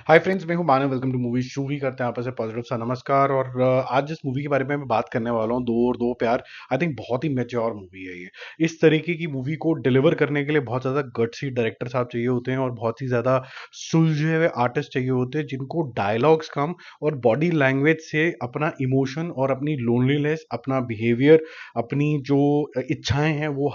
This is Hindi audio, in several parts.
हाय फ्रेंड्स, मैं हूं मानव। Welcome two movie. शुरू ही करते हैं आपस से पॉजिटिव सा नमस्कार। और आज जिस मूवी के बारे में मैं बात करने वाला हूं, दो और दो प्यार, आई थिंक बहुत ही मैच्योर मूवी है ये। इस तरीके की मूवी को डिलीवर करने के लिए बहुत ज़्यादा गट्सी डायरेक्टर साहब चाहिए होते हैं और बहुत ही ज़्यादा सुलझे हुए आर्टिस्ट चाहिए होते हैं, जिनको डायलॉग्स कम और बॉडी लैंग्वेज से अपना इमोशन और अपनी लोनलीनेस, अपना बिहेवियर, अपनी जो इच्छाएं हैं वो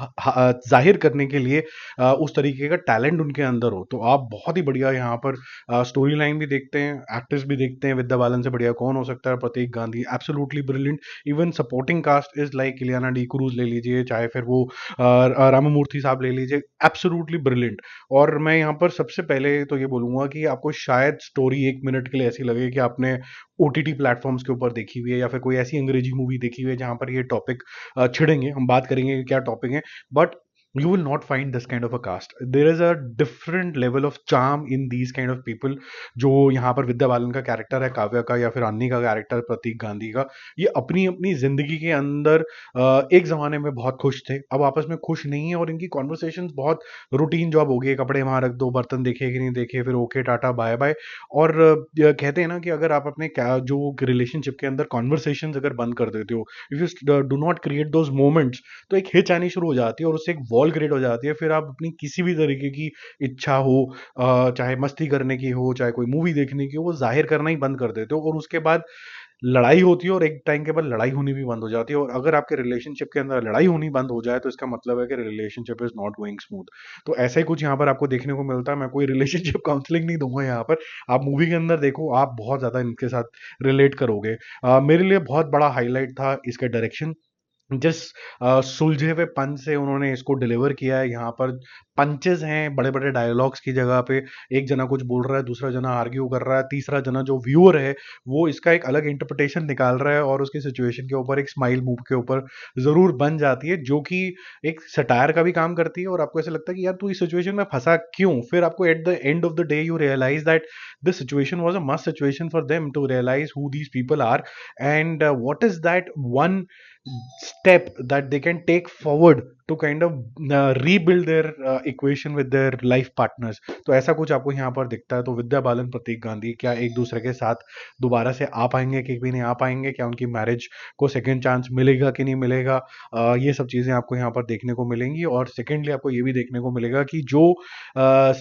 जाहिर करने के लिए उस तरीके का टैलेंट उनके अंदर हो। तो आप बहुत ही बढ़िया यहाँ पर स्टोरी लाइन भी देखते हैं, एक्टर्स भी देखते हैं। विद्या बालन से बढ़िया कौन हो सकता है? Prateek Gandhi, absolutely brilliant. Even supporting cast is like Ileana D'Cruz ले लीजिए, चाहे फिर वो रामामूर्ति साहब ले लीजिए, एब्सोल्युटली ब्रिलियंट। और मैं यहाँ पर सबसे पहले तो ये बोलूंगा कि आपको शायद स्टोरी एक मिनट के लिए ऐसी लगे कि आपने ओटीटी प्लेटफॉर्म्स के ऊपर देखी हुई है या फिर कोई ऐसी अंग्रेजी मूवी देखी हुई है जहां पर ये टॉपिक छिड़ेंगे, हम बात करेंगे कि क्या टॉपिक है। But you will not find this kind of a cast. There is a different level of charm in these kind of people. जो यहाँ पर विद्या बालन का कैरेक्टर है, काव्या का, या फिर अन्नी का कैरेक्टर प्रतीक गांधी का, ये अपनी अपनी जिंदगी के अंदर एक जमाने में बहुत खुश थे, अब आपस में खुश नहीं है। और इनकी कॉन्वर्सेशंस बहुत रूटीन जॉब हो गई है, कपड़े वहां रख दो, बर्तन देखे कि नहीं देखे, फिर ओके टाटा बाय बाय। और कहते हैं ना कि अगर आप अपने जो रिलेशनशिप के अंदर कॉन्वर्सेशंस अगर बंद कर देते हो, if you do not create those moments, तो एक हिच आनी शुरू हो जाती है और उससे एक वॉल क्रिएट हो जाती है। फिर आप अपनी किसी भी तरीके की इच्छा हो, चाहे मस्ती करने की हो, चाहे कोई मूवी देखने की हो, वो जाहिर करना ही बंद कर देते हो। और उसके बाद लड़ाई होती है और एक टाइम के बाद लड़ाई होनी भी बंद हो जाती है। और अगर आपके रिलेशनशिप के अंदर लड़ाई होनी बंद हो जाए तो इसका मतलब है कि relationship is not going smooth. तो ऐसा ही कुछ यहाँ पर आपको देखने को मिलता है। मैं कोई रिलेशनशिप काउंसलिंग नहीं दूंगा यहाँ पर, आप मूवी के अंदर देखो, आप बहुत ज्यादा इनके साथ रिलेट करोगे। मेरे लिए बहुत बड़ा हाईलाइट था इसका डायरेक्शन। जिस सुलझे हुए पंच से उन्होंने इसको डिलीवर किया है। यहाँ पर पंचेस हैं बड़े बड़े डायलॉग्स की जगह पे, एक जना कुछ बोल रहा है, दूसरा जना आर्ग्यू कर रहा है, तीसरा जना जो व्यूअर है वो इसका एक अलग इंटरप्रिटेशन निकाल रहा है और उसकी सिचुएशन के ऊपर एक स्माइल मुंह के ऊपर जरूर बन जाती है, जो कि एक सटायर का भी काम करती है। और आपको ऐसा लगता है कि यार तू इस सिचुएशन में फंसा क्यों। फिर आपको at the end of the day you realise that this situation was a must situation for them to realise who these people are and what is that one step that they can take forward to kind of rebuild their equation with their life partners। तो ऐसा कुछ आपको यहाँ पर दिखता है। तो विद्या बालन, प्रतीक गांधी क्या एक दूसरे के साथ दोबारा से आ पाएंगे कि भी नहीं आ पाएंगे, क्या उनकी मैरिज को सेकेंड चांस मिलेगा कि नहीं मिलेगा, ये सब चीजें आपको यहाँ पर देखने को मिलेंगी। और सेकेंडली आपको ये भी देखने को मिलेगा कि जो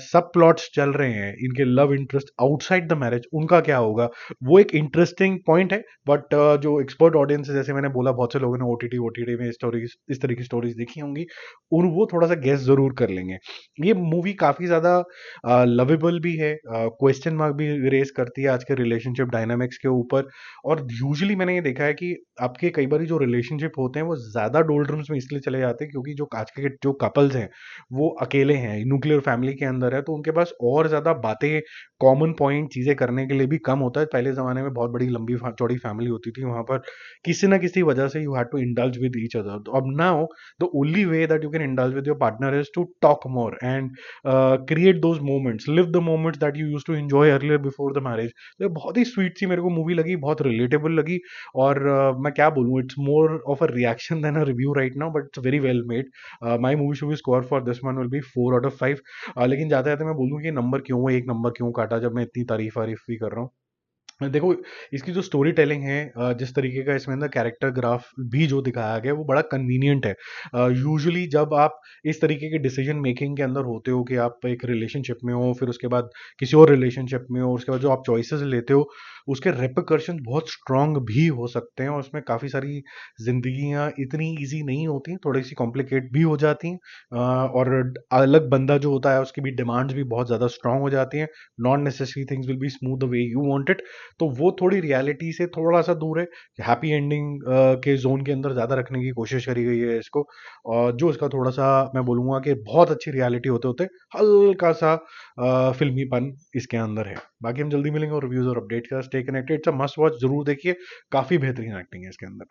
सब प्लॉट्स चल रहे हैं इनके love interest outside the marriage, उनका क्या होगा। वो एक इंटरेस्टिंग पॉइंट है। बट जो एक्सपर्ट ऑडियंस है, जैसे मैंने बोला, बहुत से लोगों ने ओटीटी ओटीटी में स्टोरीज, इस तरह की स्टोरीज देखी होंगी, और वो थोड़ा सा गेस जरूर कर लेंगे। ये मूवी काफी ज्यादा लवेबल भी है, क्वेश्चन मार्क भी रेस करती है आज के रिलेशनशिप डायनामिक्स के ऊपर। और यूजुअली मैंने ये देखा है कि आपके कई बार जो रिलेशनशिप होते हैं वो ज्यादा डोल्ड्रम्स में इसलिए चले जाते हैं क्योंकि जो आज के जो कपल्स हैं वो अकेले हैं, न्यूक्लियर फैमिली के अंदर है, तो उनके पास और ज्यादा बातें, कॉमन पॉइंट, चीजें करने के लिए भी कम होता है। पहले जमाने में बहुत बड़ी लंबी चौड़ी फैमिली होती थी, वहां पर किसी ना किसी वजह से you had to indulge with each other. तो अब now the only way that you can indulge with your partner is to talk more and create those moments, live the moments that you used to enjoy earlier before the marriage. तो ये बहुत ही स्वीट सी मेरे को मूवी लगी, बहुत रिलेटेबल लगी। और मैं क्या बोलूँ, it's more of a reaction than a review right now, but it's very well made. My movie show score for this one will be 4 out of 5। लेकिन जाते जाते मैं बोलूँ कि नंबर क्यों, एक नंबर क्यों काटा जब मैं इतनी तारीफ वारीफ भी कर रहा हूँ। देखो, इसकी जो स्टोरी टेलिंग है, जिस तरीके का इसमें अंदर कैरेक्टर ग्राफ भी जो दिखाया गया है, वो बड़ा कन्वीनियंट है। यूजुअली जब आप इस तरीके के डिसीजन मेकिंग के अंदर होते हो कि आप एक रिलेशनशिप में हो, फिर उसके बाद किसी और रिलेशनशिप में हो, उसके बाद जो आप चॉइसेस लेते हो उसके रेperकशन बहुत स्ट्रांग भी हो सकते हैं। और उसमें काफ़ी सारी जिंदगियां इतनी इजी नहीं होती, थोड़ी सी कॉम्प्लिकेट भी हो जाती हैं। और अलग बंदा जो होता है उसकी भी डिमांड्स भी बहुत ज़्यादा स्ट्रांग हो जाती हैं। Not necessary things will be smooth the way you want it. तो वो थोड़ी रियलिटी से थोड़ा सा दूर है। हैप्पी एंडिंग के जोन के अंदर ज़्यादा रखने की कोशिश करी गई है इसको। और जो इसका थोड़ा सा मैं बोलूँगा कि बहुत अच्छी रियलिटी होते होते हल्का सा फिल्मीपन इसके अंदर है। बाकी हम जल्दी मिलेंगे और रिव्यूज और अपडेट का। Stay connected, it's a must watch, जरूर देखिए, काफ़ी बेहतरीन एक्टिंग है इसके अंदर।